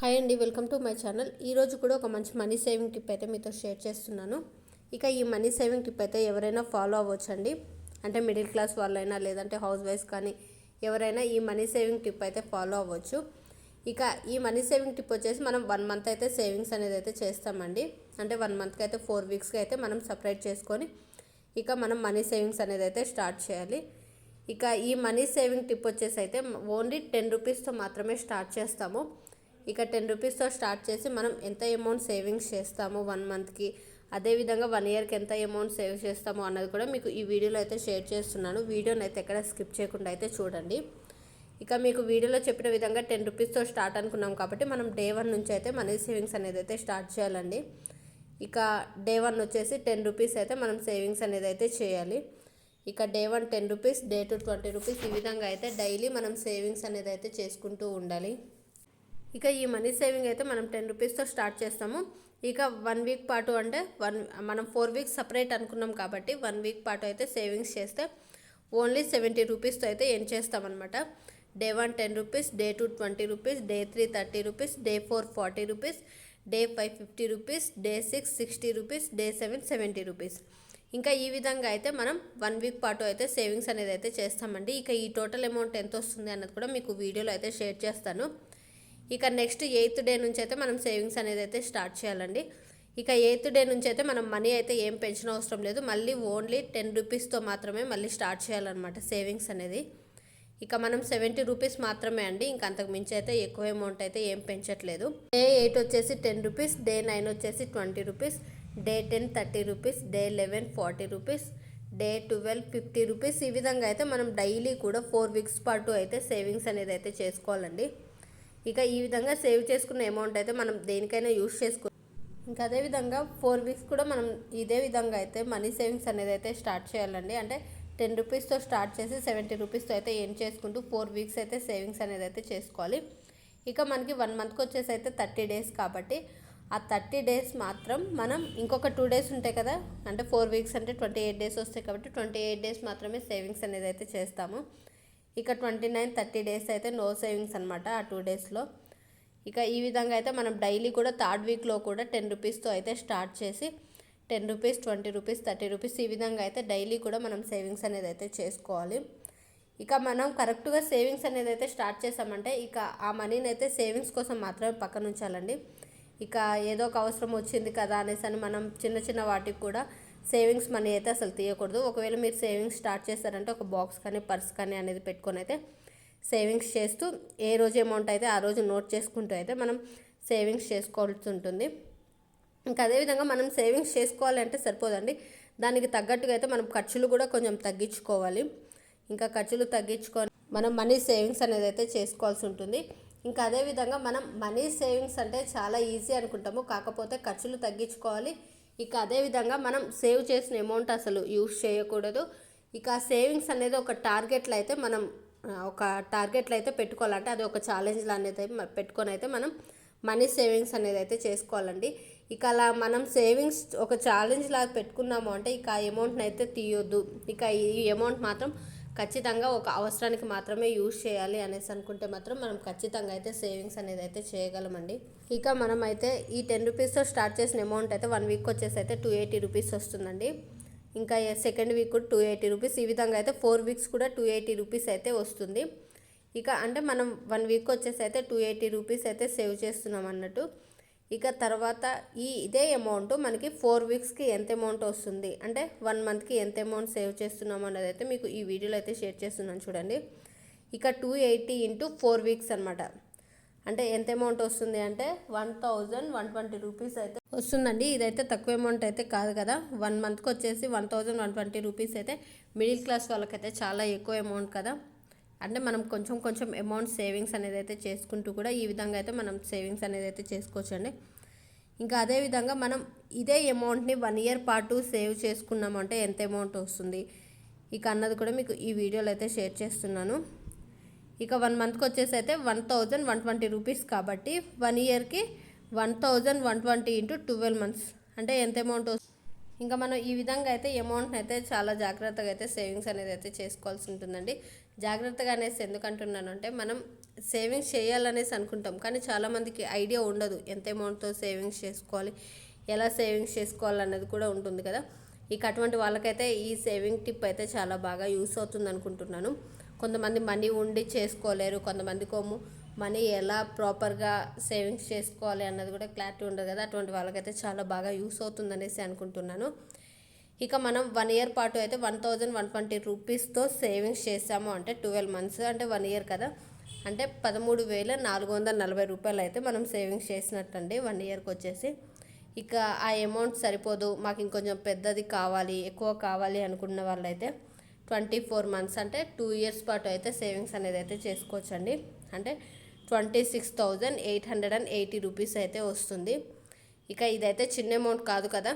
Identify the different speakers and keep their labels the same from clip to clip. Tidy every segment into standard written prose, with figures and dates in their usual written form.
Speaker 1: Hi అండి, welcome to my channel. ఈరోజు కూడా ఒక మంచి మనీ సేవింగ్ టిప్ అయితే మీతో షేర్ చేస్తున్నాను. ఇక ఈ మనీ సేవింగ్ టిప్ అయితే ఎవరైనా ఫాలో అవ్వచ్చండి. అంటే మిడిల్ క్లాస్ వాళ్ళైనా లేదంటే హౌస్ వైఫ్స్ కానీ ఎవరైనా ఈ మనీ సేవింగ్ టిప్ అయితే ఫాలో అవ్వచ్చు. ఇక ఈ మనీ సేవింగ్ టిప్ వచ్చేసి మనం 1 మంత్ అయితే సేవింగ్స్ అనేది అయితే చేస్తామండి. అంటే 1 మంత్కి అయితే 4 వీక్స్కి అయితే మనం సపరేట్ చేసుకొని ఇక మనం మనీ సేవింగ్స్ అనేది అయితే స్టార్ట్ చేయాలి. ఇక ఈ మనీ సేవింగ్ టిప్ వచ్చేసి అయితే ఓన్లీ 10 రూపీస్తో మాత్రమే స్టార్ట్ చేస్తాము. ఇక 10 రూపీస్తో స్టార్ట్ చేసి మనం ఎంత అమౌంట్ సేవింగ్స్ చేస్తాము 1 మంత్కి, అదేవిధంగా 1 ఇయర్కి ఎంత అమౌంట్ సేవ్ చేస్తాము అన్నది కూడా మీకు ఈ వీడియోలో అయితే షేర్ చేస్తున్నాను. వీడియోని అయితే ఎక్కడ స్కిప్ చేయకుండా అయితే చూడండి. ఇక మీకు వీడియోలో చెప్పిన విధంగా 10 రూపీస్తో స్టార్ట్ అనుకున్నాం కాబట్టి మనం డే 1 నుంచి అయితే మనీ సేవింగ్స్ అనేది అయితే స్టార్ట్ చేయాలండి. ఇక డే 1 వచ్చేసి 10 రూపీస్ అయితే మనం సేవింగ్స్ అనేది అయితే చేయాలి. ఇక డే 1 10 రూపీస్, డే 2 20 రూపీస్, ఈ విధంగా అయితే డైలీ మనం సేవింగ్స్ అనేది అయితే చేసుకుంటూ ఉండాలి. ఇక ఈ మనీ సేవింగ్ అయితే మనం 10 రూపీస్తో స్టార్ట్ చేస్తాము. ఇక 1 వీక్ పాటు అంటే మనం 4 వీక్స్ సపరేట్ అనుకున్నాం కాబట్టి 1 వీక్ పాటు అయితే సేవింగ్స్ చేస్తే ఓన్లీ 70 రూపీస్తో అయితే ఎండ్ చేస్తామన్నమాట. Day 1 10 rupees, day 2 20 rupees, day 3 30 rupees, day 4 40 rupees, day 5 50 rupees, day 6 60 rupees, day 7 70 rupees. ఇంకా ఈ విధంగా అయితే మనం 1 వీక్ పాటు అయితే సేవింగ్స్ అనేది అయితే చేస్తామండి. ఇక ఈ టోటల్ అమౌంట్ ఎంత వస్తుంది అన్నది కూడా మీకు వీడియోలో అయితే షేర్ చేస్తాను. ఇక నెక్స్ట్ 8th డే నుంచి అయితే మనం సేవింగ్స్ అనేది అయితే స్టార్ట్ చేయాలండి. ఇక 8th డే నుంచి అయితే మనం మనీ అయితే ఏం పెంచిన అవసరం లేదు, మళ్ళీ ఓన్లీ 10 రూపీస్తో మాత్రమే మళ్ళీ స్టార్ట్ చేయాలన్నమాట సేవింగ్స్ అనేది. ఇక మనం 70 రూపీస్ మాత్రమే అండి, ఇంకా అంతకు మించి అయితే ఎక్కువ అమౌంట్ అయితే ఏం పెంచట్లేదు. డే 8 వచ్చేసి 10 రూపీస్, డే 9 వచ్చేసి 20 rupees, day 10 30 rupees, day 11 40 rupees, day 12 50 rupees. ఈ విధంగా అయితే మనం డైలీ కూడా 4 వీక్స్ పాటు అయితే సేవింగ్స్ అనేది అయితే చేసుకోవాలండి. ఇక ఈ విధంగా సేవ్ చేసుకున్న అమౌంట్ అయితే మనం దేనికైనా యూజ్ చేసుకో. ఇంకా అదేవిధంగా 4 వీక్స్ కూడా మనం ఇదే విధంగా అయితే మనీ సేవింగ్స్ అనేది అయితే స్టార్ట్ చేయాలండి. అంటే 10 రూపీస్తో స్టార్ట్ చేసి 70 రూపీస్తో అయితే ఎండ్ చేసుకుంటూ 4 వీక్స్ అయితే సేవింగ్స్ అనేది అయితే చేసుకోవాలి. ఇక మనకి 1 మంత్కి వచ్చేసి అయితే 30 డేస్ కాబట్టి ఆ 30 డేస్ మాత్రం మనం ఇంకొక 2 డేస్ ఉంటాయి కదా, అంటే 4 వీక్స్ అంటే 28 డేస్ వస్తాయి కాబట్టి 28 డేస్ మాత్రమే సేవింగ్స్ అనేది అయితే చేస్తాము. ఇక 29 30 డేస్ అయితే నో సేవింగ్స్ అనమాట ఆ 2 డేస్లో. ఇక ఈ విధంగా అయితే మనం డైలీ కూడా 3rd వీక్లో కూడా 10 రూపీస్తో అయితే స్టార్ట్ చేసి 10 రూపీస్ 20 రూపీస్ 30 రూపీస్ ఈ విధంగా అయితే డైలీ కూడా మనం సేవింగ్స్ అనేది అయితే చేసుకోవాలి. ఇక మనం కరెక్ట్గా సేవింగ్స్ అనేది అయితే స్టార్ట్ చేసామంటే ఇక ఆ మనీని అయితే సేవింగ్స్ కోసం మాత్రమే పక్కన ఉంచాలండి. ఇక ఏదో ఒక అవసరం వచ్చింది కదా అనేసి అని మనం చిన్న చిన్న వాటికి కూడా సేవింగ్స్ మనీ అయితే అసలు తీయకూడదు. ఒకవేళ మీరు సేవింగ్స్ స్టార్ట్ చేస్తారంటే ఒక బాక్స్ కానీ పర్స్ కానీ అనేది పెట్టుకొని అయితే సేవింగ్స్ చేస్తూ ఏ రోజు అమౌంట్ అయితే ఆ రోజు నోట్ చేసుకుంటూ అయితే మనం సేవింగ్స్ చేసుకోవాల్సి ఉంటుంది. ఇంకా అదేవిధంగా మనం సేవింగ్స్ చేసుకోవాలి అంటే సరిపోదండి, దానికి తగ్గట్టుగా అయితే మనం ఖర్చులు కూడా కొంచెం తగ్గించుకోవాలి. ఇంకా ఖర్చులు తగ్గించుకొని మనం మనీ సేవింగ్స్ అనేది అయితే చేసుకోవాల్సి ఉంటుంది. ఇంకా అదేవిధంగా మనం మనీ సేవింగ్స్ అంటే చాలా ఈజీ అనుకుంటాము, కాకపోతే ఖర్చులు తగ్గించుకోవాలి. ఇక అదేవిధంగా మనం సేవ్ చేసిన అమౌంట్ అసలు యూజ్ చేయకూడదు. ఇక సేవింగ్స్ అనేది ఒక టార్గెట్లో అయితే మనం పెట్టుకోవాలంటే అది ఒక ఛాలెంజ్ అనేది పెట్టుకొని అయితే మనం మనీ సేవింగ్స్ అనేది అయితే చేసుకోవాలండి. ఇక అలా మనం సేవింగ్స్ ఒక ఛాలెంజ్ లాగా పెట్టుకున్నాము అంటే ఇక ఆ అమౌంట్ని అయితే తీయొద్దు. ఇక ఈ అమౌంట్ మాత్రం ఖచ్చితంగా ఒక అవసరానికి మాత్రమే యూజ్ చేయాలి అనేసి అనుకుంటే మాత్రం మనం ఖచ్చితంగా అయితే సేవింగ్స్ అనేది అయితే చేయగలమండి. ఇక మనం అయితే ఈ 10 రూపీస్తో స్టార్ట్ చేసిన అమౌంట్ అయితే 1 వీక్ వచ్చేసి అయితే 280 రూపీస్ వస్తుందండి. ఇంకా సెకండ్ వీక్ కూడా 280 రూపీస్, ఈ విధంగా అయితే 4 వీక్స్ కూడా 280 రూపీస్ అయితే వస్తుంది. ఇక అంటే మనం 1 వీక్ వచ్చేసి అయితే 280 రూపీస్ అయితే సేవ్ చేస్తున్నాం అన్నట్టు. ఇక తర్వాత ఇదే అమౌంట్ మనకి 4 వీక్స్కి ఎంత అమౌంట్ వస్తుంది అంటే 1 మంత్కి ఎంత అమౌంట్ సేవ్ చేస్తున్నాము అనేది అయితే మీకు ఈ వీడియోలో అయితే షేర్ చేస్తున్నాను చూడండి. ఇక 280 ఇంటూ 4 వీక్స్ అనమాట. అంటే ఎంత అమౌంట్ వస్తుంది అంటే 1120 రూపీస్ అయితే వస్తుందండి. ఇదైతే తక్కువ అమౌంట్ అయితే కాదు కదా. 1 మంత్కి వచ్చేసి 1120 రూపీస్ అయితే మిడిల్ క్లాస్ వాళ్ళకైతే చాలా ఎక్కువ అమౌంట్ కదా. అంటే మనం కొంచెం కొంచెం అమౌంట్ సేవింగ్స్ అనేది అయితే చేసుకుంటూ కూడా ఈ విధంగా అయితే మనం సేవింగ్స్ అనేది అయితే చేసుకోవచ్చండి. ఇంకా అదేవిధంగా మనం ఇదే అమౌంట్ని 1 ఇయర్ పాటు సేవ్ చేసుకున్నామంటే ఎంత అమౌంట్ వస్తుంది ఇక అన్నది కూడా మీకు ఈ వీడియోలో అయితే షేర్ చేస్తున్నాను. ఇక 1 మంత్కి వచ్చేసి అయితే 1120 రూపీస్ కాబట్టి 1 ఇయర్కి 1120 ఇంటూ 12 మంత్స్ అంటే ఎంత అమౌంట్ వస్తుంది. ఇంకా మనం ఈ విధంగా అయితే అమౌంట్ని అయితే చాలా జాగ్రత్తగా అయితే సేవింగ్స్ అనేది అయితే చేసుకోవాల్సి ఉంటుందండి. జాగ్రత్తగా అనేసి ఎందుకంటున్నాను అంటే మనం సేవింగ్స్ చేయాలనేసి అనుకుంటాం, కానీ చాలామందికి ఐడియా ఉండదు ఎంత అమౌంట్తో సేవింగ్స్ చేసుకోవాలి, ఎలా సేవింగ్స్ చేసుకోవాలన్నది కూడా ఉంటుంది కదా. ఇక అటువంటి వాళ్ళకైతే ఈ సేవింగ్ టిప్ అయితే చాలా బాగా యూస్ అవుతుంది అనుకుంటున్నాను. కొంతమంది మనీ ఉండి చేసుకోలేరు, కొంతమందికోము మనీ ఎలా ప్రాపర్గా సేవింగ్స్ చేసుకోవాలి అన్నది కూడా క్లారిటీ ఉండదు కదా. అటువంటి వాళ్ళకైతే చాలా బాగా యూస్ అవుతుంది అనేసి అనుకుంటున్నాను. ఇక మనం 1 ఇయర్ పాటు అయితే 1120 రూపీస్తో సేవింగ్స్ చేసాము అంటే 12 మంత్స్ అంటే 1 ఇయర్ కదా, అంటే 13,440 రూపాయలు అయితే మనం సేవింగ్స్ చేసినట్టండి 1 ఇయర్కి వచ్చేసి. ఇక ఆ అమౌంట్ సరిపోదు, మాకు ఇంకొంచెం పెద్దది కావాలి, ఎక్కువ కావాలి అనుకున్న వాళ్ళైతే 24 మంత్స్ అంటే 2 ఇయర్స్ పాటు అయితే సేవింగ్స్ అనేది అయితే చేసుకోవచ్చండి. అంటే 26,880 రూపీస్ అయితే వస్తుంది. ఇక ఇదైతే చిన్న అమౌంట్ కాదు కదా.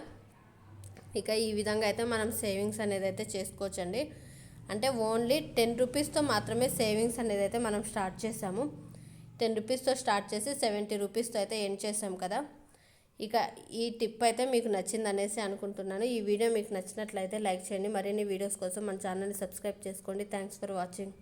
Speaker 1: ఇక ఈ విధంగా అయితే మనం సేవింగ్స్ అనేది అయితే చేసుకోవచ్చండి. అంటే ఓన్లీ 10 రూపీస్తో మాత్రమే సేవింగ్స్ అనేది అయితే మనం స్టార్ట్ చేసాము. 10 రూపీస్తో స్టార్ట్ చేసి 70 రూపీస్తో అయితే ఎండ్ చేసాం కదా. ఇక ఈ టిప్ అయితే మీకు నచ్చిందనేసి అనుకుంటున్నాను. ఈ వీడియో మీకు నచ్చినట్లయితే లైక్ చేయండి. మరిన్ని వీడియోస్ కోసం మన ఛానల్ని సబ్స్క్రైబ్ చేసుకోండి. Thanks for watching.